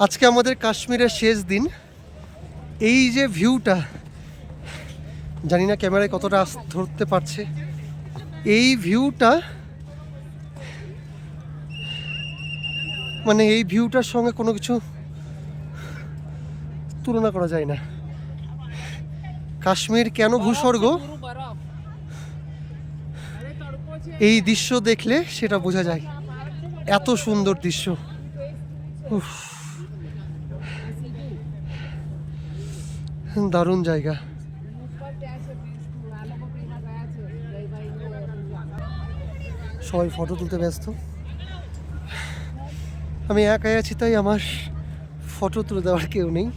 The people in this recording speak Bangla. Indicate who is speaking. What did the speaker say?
Speaker 1: আজকে আমাদের কাশ্মীরের শেষ দিন। এই যে ভিউটা, জানি না ক্যামেরায় কতটা ধরতে পারছে, এই ভিউটা মানে এই ভিউটার সঙ্গে কোনো কিছু তুলনা করা যায় না। কাশ্মীর কেন ভূস্বর্গ, এই দৃশ্য দেখলে সেটা বোঝা যায়। এত সুন্দর দৃশ্য, উফ, দারুণ জায়গা। সবাই ফটো তুলতে ব্যস্ত, আমি একাই আছি, তাই আমার ফটো তুলে দেওয়ার কেউ নেই।